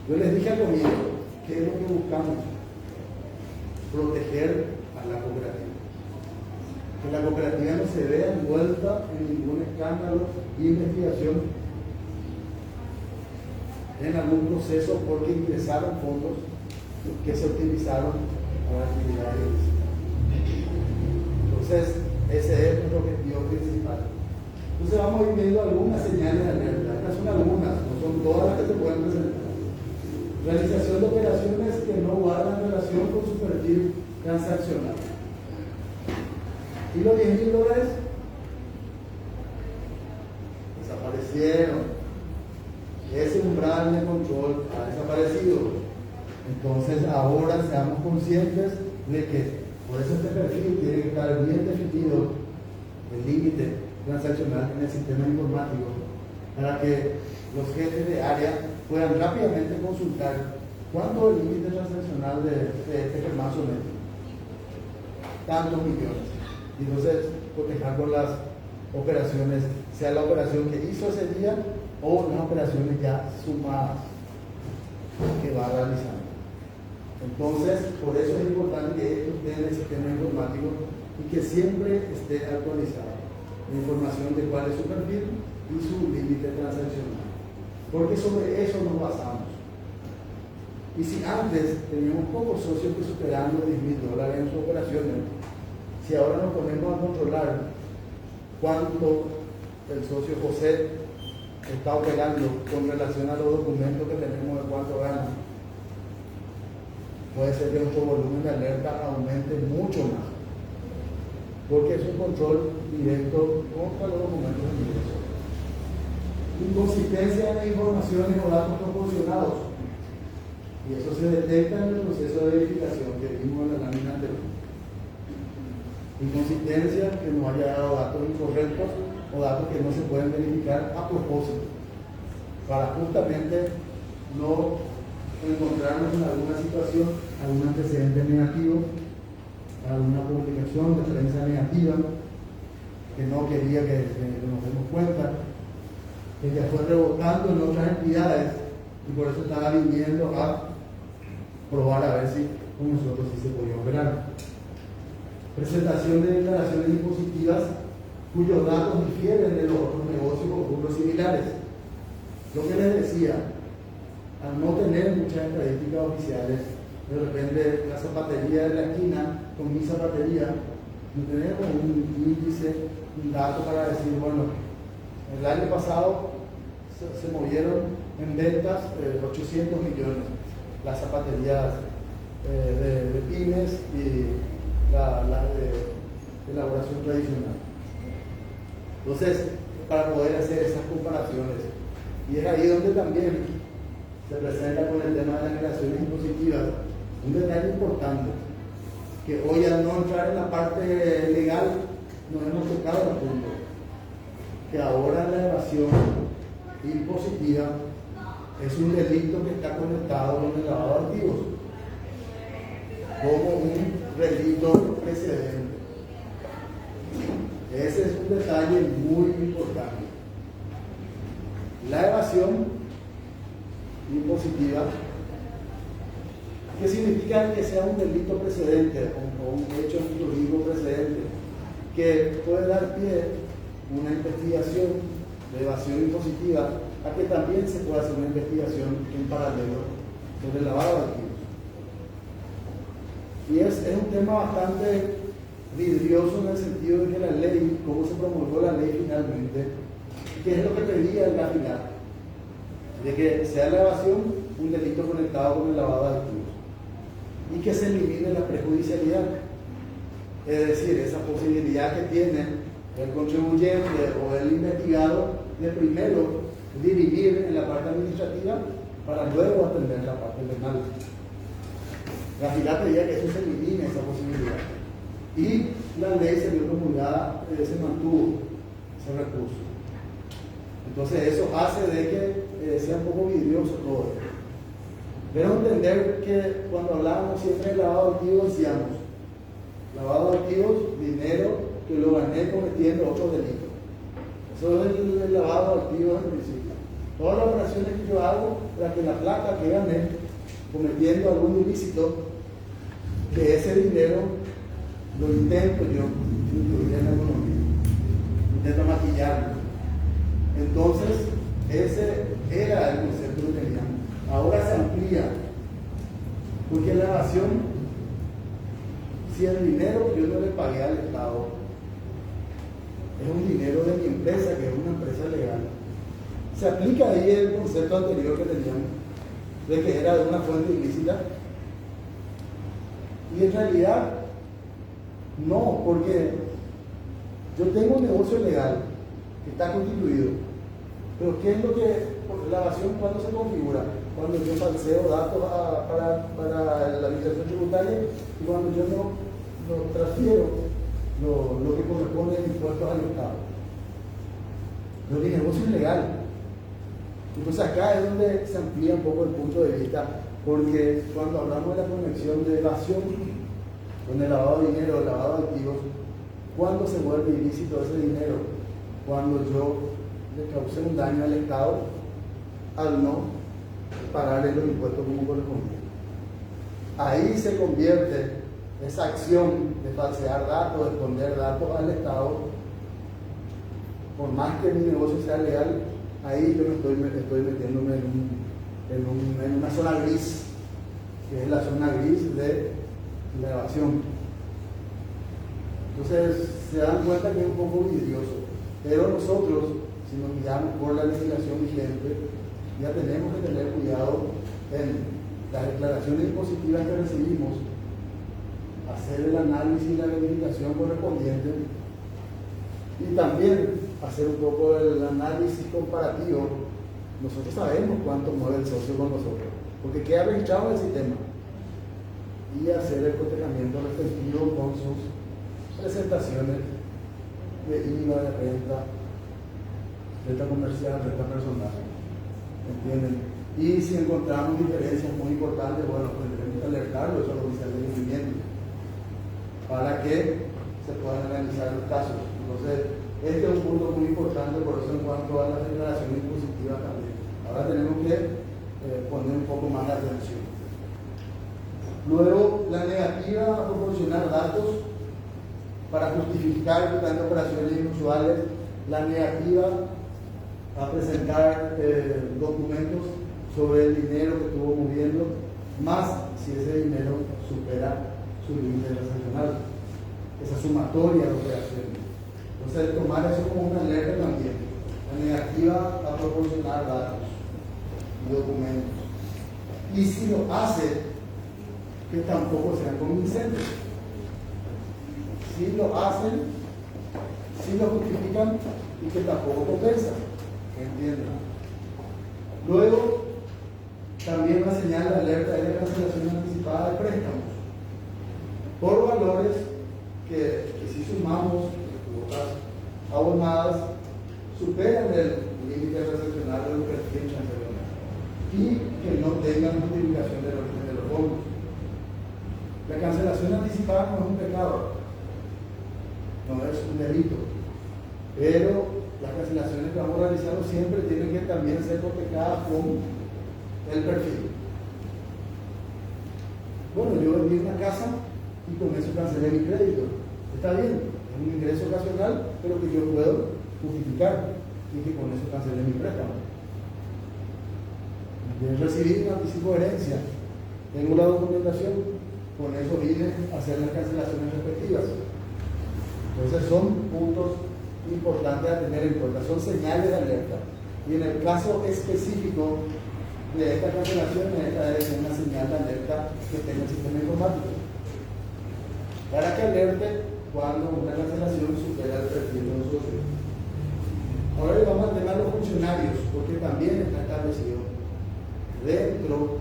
Yo les dije al comienzo, ¿qué es lo que buscamos? Proteger a la cooperativa. Que la cooperativa no se vea envuelta en ningún escándalo y investigación en algún proceso porque ingresaron fondos que se utilizaron para actividades. Entonces, ese es nuestro objetivo principal. Entonces vamos a ir viendo algunas señales de alerta. Estas son algunas, no son todas las que se pueden presentar. Realización de operaciones que no guardan relación con su perfil transaccional. ¿Y los $10,000 desaparecieron? Ese umbral de control ha desaparecido. Entonces ahora seamos conscientes de que por eso este perfil tiene que estar bien definido, el límite transaccional en el sistema informático, para que los jefes de área puedan rápidamente consultar cuánto es el límite transaccional de este hermano neto, tantos millones. Y entonces cotejar con las operaciones, sea la operación que hizo ese día o las operaciones ya sumadas que va realizando. Entonces, por eso es importante que esto esté en el sistema informático y que siempre esté actualizado la información de cuál es su perfil y su límite transaccional, porque sobre eso nos basamos. Y si antes teníamos pocos socios que superaban los $10,000 en sus operaciones, si ahora nos ponemos a controlar cuánto el socio José está operando con relación a los documentos que tenemos de cuánto gana, puede ser que nuestro volumen de alerta aumente mucho más, porque es un control directo contra los documentos de ingreso. Inconsistencia en informaciones o datos proporcionados. Y eso se detecta en el proceso de verificación que vimos en la lámina anterior. Inconsistencia, que nos haya dado datos incorrectos o datos que no se pueden verificar a propósito, para justamente no encontrarnos en alguna situación, algún antecedente negativo, alguna publicación de prensa negativa que no quería que nos demos cuenta, que ya fue rebotando en otras entidades y por eso estaba viniendo a probar a ver si con nosotros sí se podía operar. Presentación de declaraciones impositivas cuyos datos difieren de los otros negocios o rubros similares. Lo que les decía, al no tener muchas estadísticas oficiales, de repente la zapatería de la esquina con mi zapatería, no tenemos un índice, un dato para decir, bueno, el año pasado se movieron en ventas 800 millones las zapaterías de pymes y la de elaboración tradicional. Entonces, para poder hacer esas comparaciones, y es ahí donde también se presenta con el tema de las declaraciones impositivas un detalle importante, que hoy al no entrar en la parte legal nos hemos tocado el punto, que ahora la evasión impositiva es un delito que está conectado con el lavado de activos, como un delito precedente. Ese es un detalle muy importante. La evasión impositiva, ¿qué significa? Que sea un delito precedente o un hecho jurídico precedente que puede dar pie a una investigación de evasión impositiva, a que también se pueda hacer una investigación en paralelo sobre el lavado de activos. Y es un tema bastante vidrioso en el sentido de que la ley, cómo se promulgó la ley finalmente, que es lo que pedía el final, de que sea la evasión un delito conectado con el lavado de activos y que se elimine la prejudicialidad, es decir, esa posibilidad que tiene el contribuyente o el investigado de primero dirimir en la parte administrativa para luego atender la parte penal. La FILA pedía que eso se elimine, esa posibilidad, y la ley se vio promulgada, se mantuvo ese recurso. Entonces eso hace de que sea un poco vidrioso todo esto. Pero entender que cuando hablábamos siempre de lavado de activos, decíamos lavado de activos, dinero que lo gané cometiendo otro delito. Eso es el lavado de activos en principio. Todas las operaciones que yo hago para que la plata que gané cometiendo algún ilícito, que ese dinero lo intento yo incluir en la economía, intento maquillarlo. Entonces, ese era el concepto que teníamos. Ahora se amplía, porque la evasión, si el dinero que yo no le pagué al Estado es un dinero de mi empresa, que es una empresa legal, se aplica ahí el concepto anterior que teníamos, de que era de una fuente ilícita. Y en realidad, no, porque yo tengo un negocio legal que está constituido, pero ¿qué es lo que, la evasión cuándo se configura? Cuando yo falseo datos para la administración tributaria y cuando yo no transfiero lo que corresponde en impuestos al Estado. Pero mi negocio es legal. Entonces acá es donde se amplía un poco el punto de vista, porque cuando hablamos de la conexión de evasión con el lavado de dinero, el lavado de activos, ¿cuándo se vuelve ilícito ese dinero? Cuando yo le causé un daño al Estado al no pagarle los impuestos como corresponde. Ahí se convierte esa acción de falsear datos, de esconder datos al Estado, por más que mi negocio sea legal, ahí yo estoy metiéndome en una zona gris, que es la zona gris de la evasión. Entonces se dan cuenta que es un poco vidrioso, pero nosotros, si nos guiamos por la legislación vigente, ya tenemos que tener cuidado en las declaraciones impositivas que recibimos, hacer el análisis y la verificación correspondiente, y también hacer un poco el análisis comparativo. Nosotros sabemos cuánto mueve el socio con nosotros, porque queda registrado en el sistema, y hacer el cotejamiento respectivo con sus presentaciones de IVA, de renta comercial, renta personal. ¿Entienden? Y si encontramos diferencias muy importantes, bueno, pues tenemos que alertarlo eso a los oficiales de cumplimiento para que se puedan analizar los casos. Entonces, este es un punto muy importante, por eso en cuanto a las declaraciones impositivas también. Ahora tenemos que poner un poco más de atención. Luego, la negativa a proporcionar datos para justificar que están operaciones inusuales, la negativa a presentar documentos sobre el dinero que estuvo moviendo, más si ese dinero supera su límite transaccional, esa sumatoria de operaciones. Entonces, tomar eso como una alerta también, la negativa a proporcionar datos y documentos. Y si lo hace, que tampoco sean convincentes. Si lo hacen, si lo justifican y que tampoco compensan. ¿Entienden? Luego, también una señal de alerta es la cancelación anticipada de préstamos por valores que si sumamos cuotas abonadas superan el límite transaccional de lo que tienen anteriormente y que no tengan justificación del origen de los fondos. La cancelación anticipada no es un pecado, no es un delito, pero las cancelaciones que vamos realizando siempre tienen que también ser cotejadas con el perfil. Bueno, yo vendí una casa y con eso cancelé mi crédito. Está bien, es un ingreso ocasional, pero que yo puedo justificar y que con eso cancelé mi préstamo. Recibí un anticipo de herencia, tengo la documentación, con eso vine a hacer las cancelaciones respectivas. Entonces son puntos importantes a tener en cuenta, son señales de alerta. Y en el caso específico de esta cancelación, esta es una señal de alerta que tenga el sistema informático, para que alerte cuando una cancelación supera el perfil de los socios. Ahora vamos a tener a los funcionarios, porque también está establecido dentro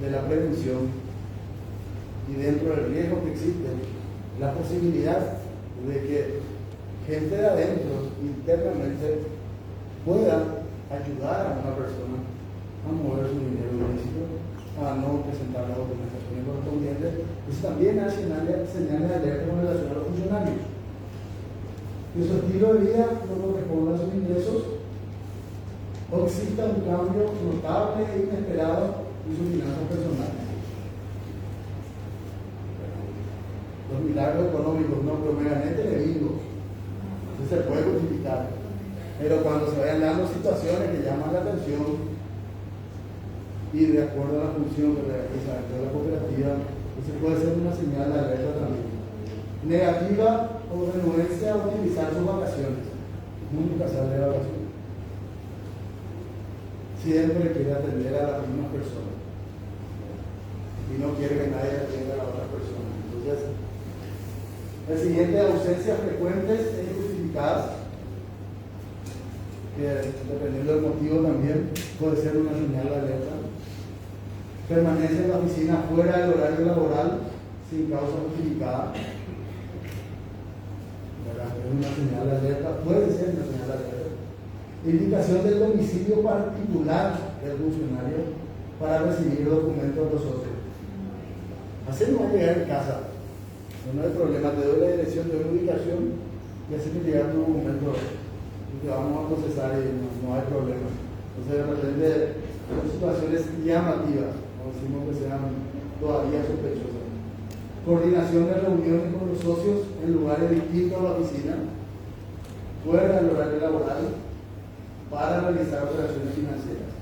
de la prevención y dentro del riesgo que existe, la posibilidad de que gente de adentro, internamente, pueda ayudar a una persona a mover su dinero ilícito, a no presentar las documentaciones correspondientes. Eso también hay señales de alerta con relación a los funcionarios. Que su estilo de vida no corresponda a sus ingresos, o exista un cambio notable e inesperado en sus finanzas personales. Los milagros económicos, no, pero me gané televideo. Eso se puede justificar. Pero cuando se vayan dando situaciones que llaman la atención y de acuerdo a la función que realiza dentro de la cooperativa, eso puede ser una señal de alerta también. Negativa o renuencia a utilizar sus vacaciones. Nunca sale de vacaciones. Siempre quiere atender a las mismas personas y no quiere que nadie atienda a la otra persona. Entonces, el siguiente, ausencias frecuentes e injustificadas, que dependiendo del motivo también puede ser una señal de alerta. Permanencia en la oficina fuera del horario laboral sin causa justificada, es una señal de alerta, puede ser una señal de alerta. Indicación del domicilio particular del funcionario para recibir los documentos de los socios. Así no va a llegar en casa. No hay problema, te doy la dirección, te doy la ubicación y así te llega tu documento y te vamos a procesar y no hay problema. Entonces de repente son situaciones llamativas, no decimos que sean todavía sospechosas. Coordinación de reuniones con los socios en lugares distintos a la oficina, fuera del horario laboral, para realizar operaciones financieras.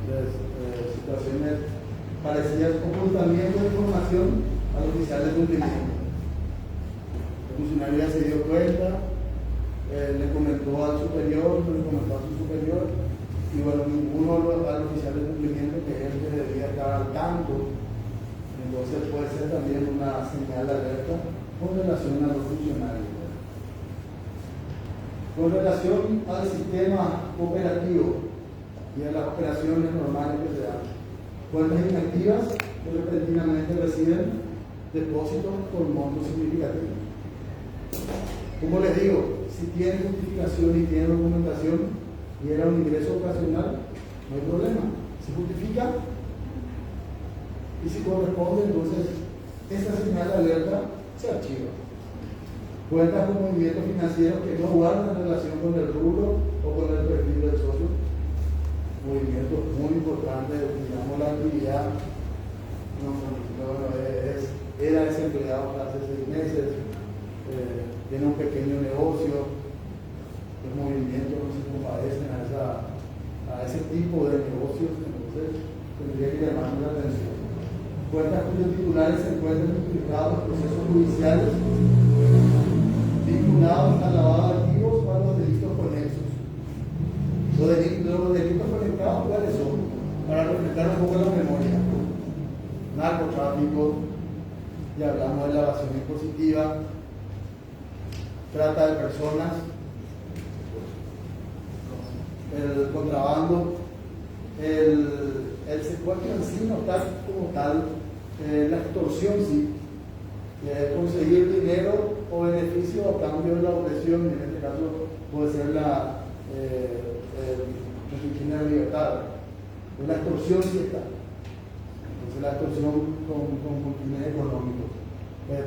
Entonces, situaciones parecidas, ocultamiento de información al oficial de cumplimiento. El funcionario ya se dio cuenta, le comentó al superior, le comentó a su superior, y bueno, ninguno al oficial de cumplimiento que es el que debería estar al tanto. Entonces puede ser también una señal de alerta con relación a los funcionarios. Con relación al sistema operativo, y a las operaciones normales que se dan. Cuentas inactivas que repentinamente reciben depósitos por montos significativos. Como les digo, si tienen justificación y tienen documentación y era un ingreso ocasional, no hay problema. Se justifica y si corresponde, entonces esta señal de alerta se archiva. Cuentas con movimientos financieros que no guardan relación con el rubro o con el perfil del socio. Movimientos muy importantes, digamos la actividad. Era desempleado hace 6 meses, tiene un pequeño negocio, los movimientos no se compadecen a ese tipo de negocios, entonces tendría que llamarnos la atención. Cuentas cuyos titulares se encuentran implicados en procesos judiciales vinculados al lavado de activos o a los delitos conexos. Los delitos conectados, ¿cuáles son? Para refrescar un poco la memoria. Narcotráfico, ya hablamos de la evasión impositiva, trata de personas, el contrabando, el secuestro en sí no está como tal, la extorsión sí, conseguir dinero o beneficio a cambio de la opresión, en este caso puede ser la restricción de la libertad. La extorsión sí está. Entonces la extorsión con fines económicos.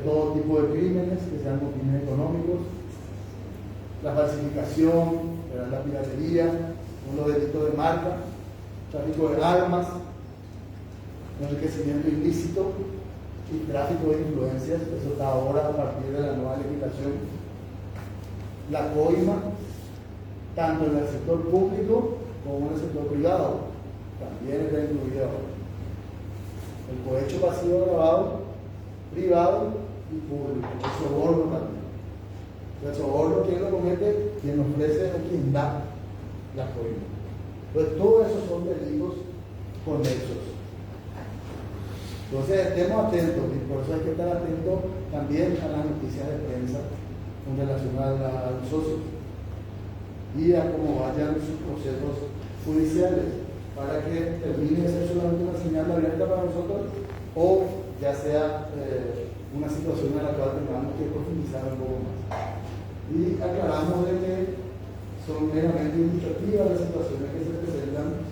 Todo tipo de crímenes que sean con fines económicos. La falsificación, la piratería, los delitos de marca, tráfico de armas, enriquecimiento ilícito y tráfico de influencias. Eso está ahora a partir de la nueva legislación. La coima, tanto en el sector público como en el sector privado, también está incluido ahora. El cohecho pasivo agravado, privado y público. El soborno también. El soborno, ¿quién lo comete? Quien ofrece o quien da la coima. Entonces, todos esos son delitos conexos. Entonces, estemos atentos, y por eso hay que estar atentos también a las noticias de prensa con relación a los socios y a cómo vayan sus procesos judiciales, para que termine de ser solamente una señal de alerta para nosotros o ya sea una situación en la cual tengamos que profundizar un poco más. Y aclaramos de que son meramente ilustrativas las situaciones que se presentan.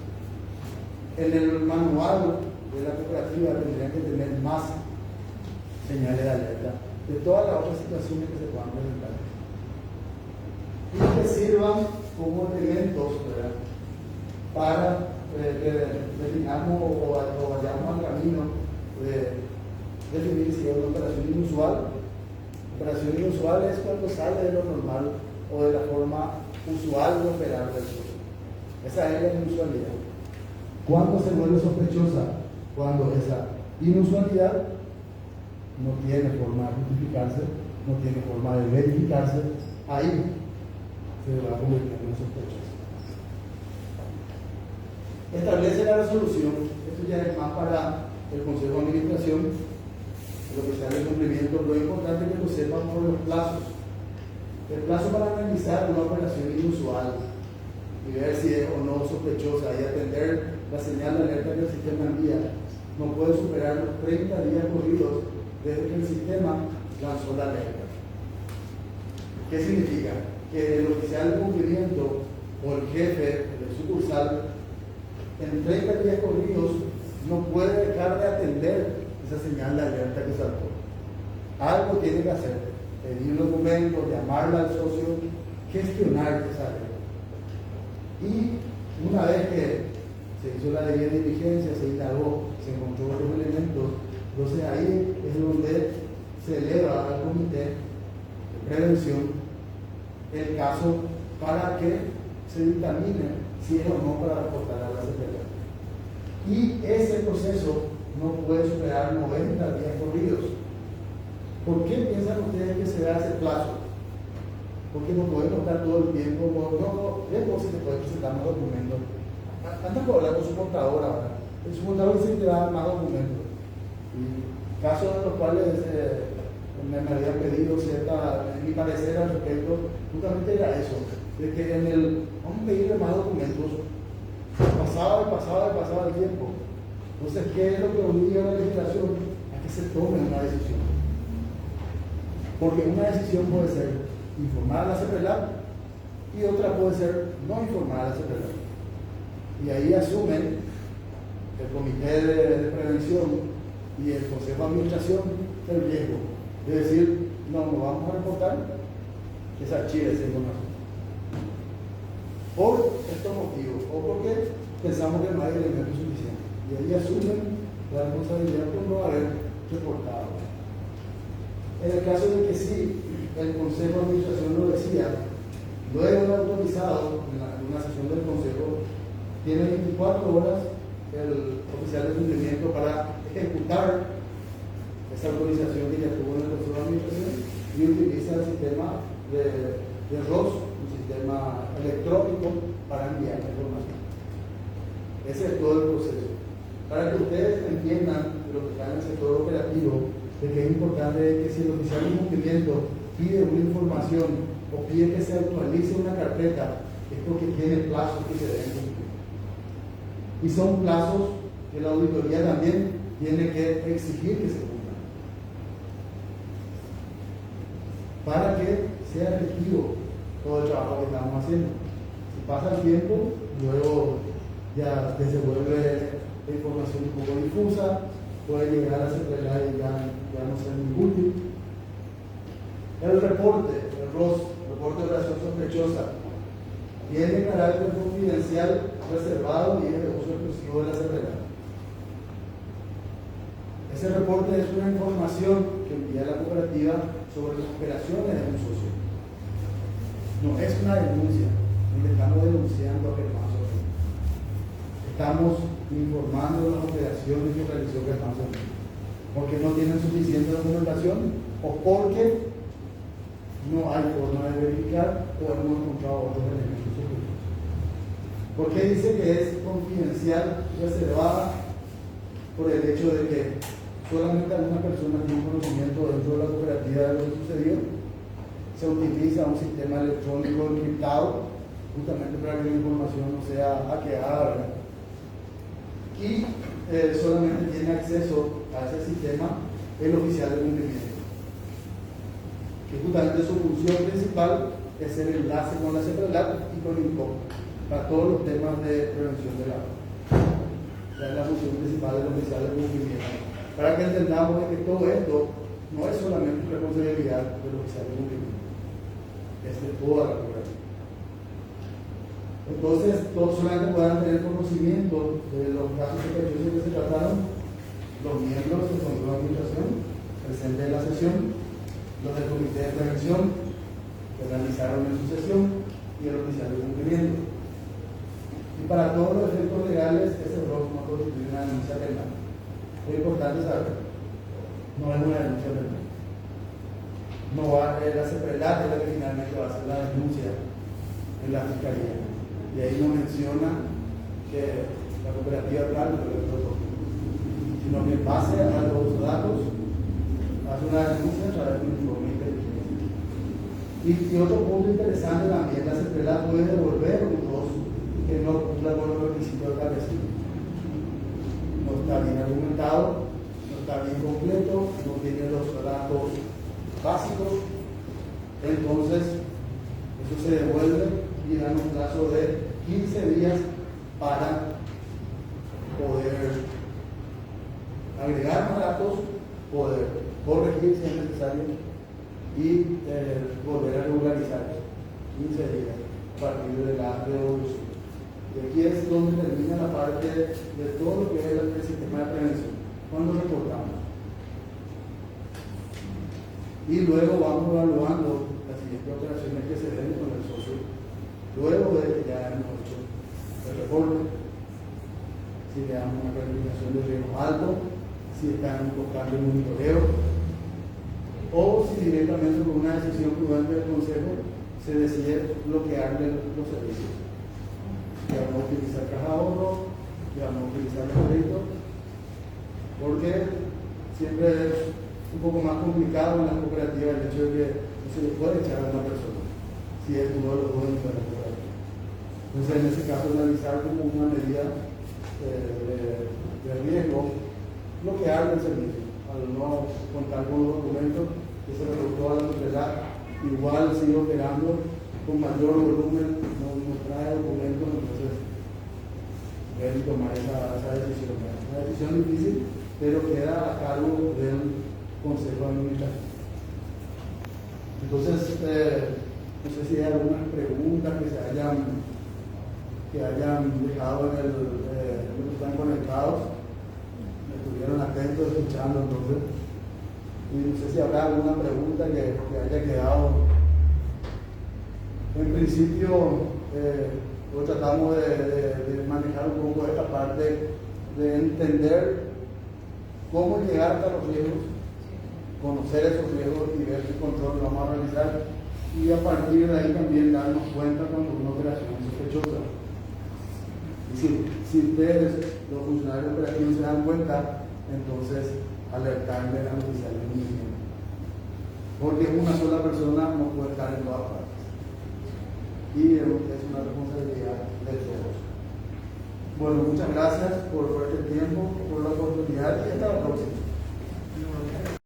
En el manual de la cooperativa tendrían que tener más señales de alerta de todas las otras situaciones que se puedan presentar y que sirvan como elementos, ¿verdad?, para que definamos o vayamos al camino de definir si es una operación inusual. Operación inusual es cuando sale de lo normal o de la forma usual de operar del socio. Esa es la inusualidad. ¿Cuándo se vuelve sospechosa? Cuando esa inusualidad no tiene forma de justificarse, no tiene forma de verificarse, ahí se va a convertir en sospechosa. Establece la resolución, esto ya es más para el Consejo de Administración, lo que sea el cumplimiento. Lo importante es que lo sepan por los plazos. El plazo para analizar una operación inusual y ver si es o no sospechosa y atender la señal de alerta que el sistema envía no puede superar los 30 días corridos desde que el sistema lanzó la alerta. ¿Qué significa? Que el oficial de cumplimiento o el jefe de sucursal en 30 días corridos no puede dejar de atender esa señal de alerta que saltó. Algo tiene que hacer: pedir un documento, llamarle al socio, gestionar esa alerta. Y una vez que se hizo la debida diligencia, se indagó, se encontró los elementos, entonces ahí es donde se eleva al comité de prevención el caso para que se dictamine si es o no para reportar a la CPK. Y ese proceso no puede superar 90 días corridos. ¿Por qué piensan ustedes que se da ese plazo? Porque no podemos estar todo el tiempo, no si se puede presentar más documentos. Antes de hablar con su contador ahora, el su contador dice que va a dar más documentos. Y casos en los cuales me habían pedido en mi parecer al respecto, justamente era eso, de que vamos a pedirle más documentos, pasaba el tiempo. Entonces, ¿qué es lo que obliga a la legislación? A que se tome una decisión. Porque una decisión puede ser informar a la CEPRELAC y otra puede ser no informar a la CEPRELAC. Y ahí asumen el Comité de Prevención y el Consejo de Administración el riesgo de decir, no vamos a reportar que se archive esa información. Por estos motivos, o porque pensamos que no hay elementos suficientes. Y ahí asumen la responsabilidad por no haber reportado. En el caso de que sí, el Consejo de Administración lo decía, luego de autorizado en una sesión del Consejo, tiene 24 horas el oficial de cumplimiento para ejecutar esa autorización que ya tuvo en el Consejo de Administración y utiliza el sistema de ROS, un sistema electrónico, para enviar la información. Ese es todo el proceso. Para que ustedes entiendan lo que está en el sector operativo, de que es importante que si el oficial de cumplimiento pide una información o pide que se actualice una carpeta, es porque tiene plazos que se deben cumplir. Y son plazos que la auditoría también tiene que exigir que se cumplan. Para que sea efectivo todo el trabajo que estamos haciendo. Si pasa el tiempo, luego ya se vuelve la información un poco difusa, puede llegar a CEPRELAC y ya no ser muy útil. El reporte, el ROS, reporte de operación sospechosa, tiene carácter confidencial, reservado y es de uso exclusivo de la CEPRELAC. Ese reporte es una información que envía la cooperativa sobre las operaciones de un socio. No es una denuncia, ni le estamos denunciando a Germán Socio. Estamos informando de las operaciones que realizó Germán Socio, porque no tienen suficiente documentación o porque no hay forma de verificar o hemos encontrado otros elementos sospechosos. ¿Por qué dice que es confidencial, reservada? Por el hecho de que solamente algunas personas tienen conocimiento dentro de la cooperativa de lo que sucedió. Se utiliza un sistema electrónico encriptado justamente para que la información no sea hackeada, ¿verdad? Y solamente tiene acceso a ese sistema el oficial de cumplimiento, que justamente su función principal es el enlace con la CEPRELAC y con INCOP para todos los temas de prevención del agua. Esa es la función principal del oficial de cumplimiento. Para que entendamos que todo esto no es solamente responsabilidad del oficial de cumplimiento, es de toda la cooperativa. Entonces, todos solamente puedan tener conocimiento de los casos sospechosos que se trataron los miembros del Consejo de Administración presentes en la sesión, los del Comité de Prevención que realizaron en su sesión y el oficial de cumplimiento. Y para todos los efectos legales, ese ROS no constituye una denuncia penal. Es importante saber, no es una denuncia penal. No va a la CEPRELAC, es la que finalmente va a hacer la denuncia en la fiscalía. Y ahí no menciona que la cooperativa tal, sino que pase a los datos, hace una denuncia a través de un informe inteligente. Y otro punto interesante también, la CEPRELAC puede devolver un ROS que no cumpla con los requisitos establecidos. No está bien argumentado, no está bien completo, no tiene los datos básicos, entonces eso se devuelve y dan un plazo de 15 días para poder agregar más datos, poder corregir si es necesario y volver a regularizar 15 días a partir de la devolución. Y aquí es donde termina la parte de todo lo que es el sistema de prevención, cuando reportamos. Y luego vamos evaluando las siguientes operaciones que se den con el socio, luego de que ya hemos hecho el reporte, si le damos una calificación de riesgo alto, si están en constante monitoreo, o si directamente con una decisión prudente del Consejo se decide bloquearle los servicios. Que vamos a utilizar caja de ahorro, que vamos a utilizar los créditos, porque siempre es un poco más complicado en la cooperativa el hecho de que no se le puede echar a una persona si es uno de los dueños de la cooperativa. Entonces, en ese caso, analizar como una medida de riesgo, bloquear el servicio. Al no contar con los documentos que se reportó a la sociedad, igual sigue operando con mayor volumen, no trae documentos, entonces deben tomar esa decisión. Es una decisión difícil, pero queda a cargo del Consejo Administrativo. Entonces, no sé si hay algunas preguntas que se hayan dejado en los que están conectados, estuvieron atentos escuchando, entonces, y no sé si habrá alguna pregunta que haya quedado. En principio, hoy tratamos de manejar un poco esta parte de entender cómo llegar hasta los riesgos, conocer esos riesgos y ver qué control vamos a realizar, y a partir de ahí también darnos cuenta cuando una operación es sospechosa. Y si ustedes, los funcionarios operativos, se dan cuenta, entonces alertarle al oficial de munición, porque una sola persona no puede estar en todas partes y es una responsabilidad de todos. Bueno, muchas gracias por este tiempo.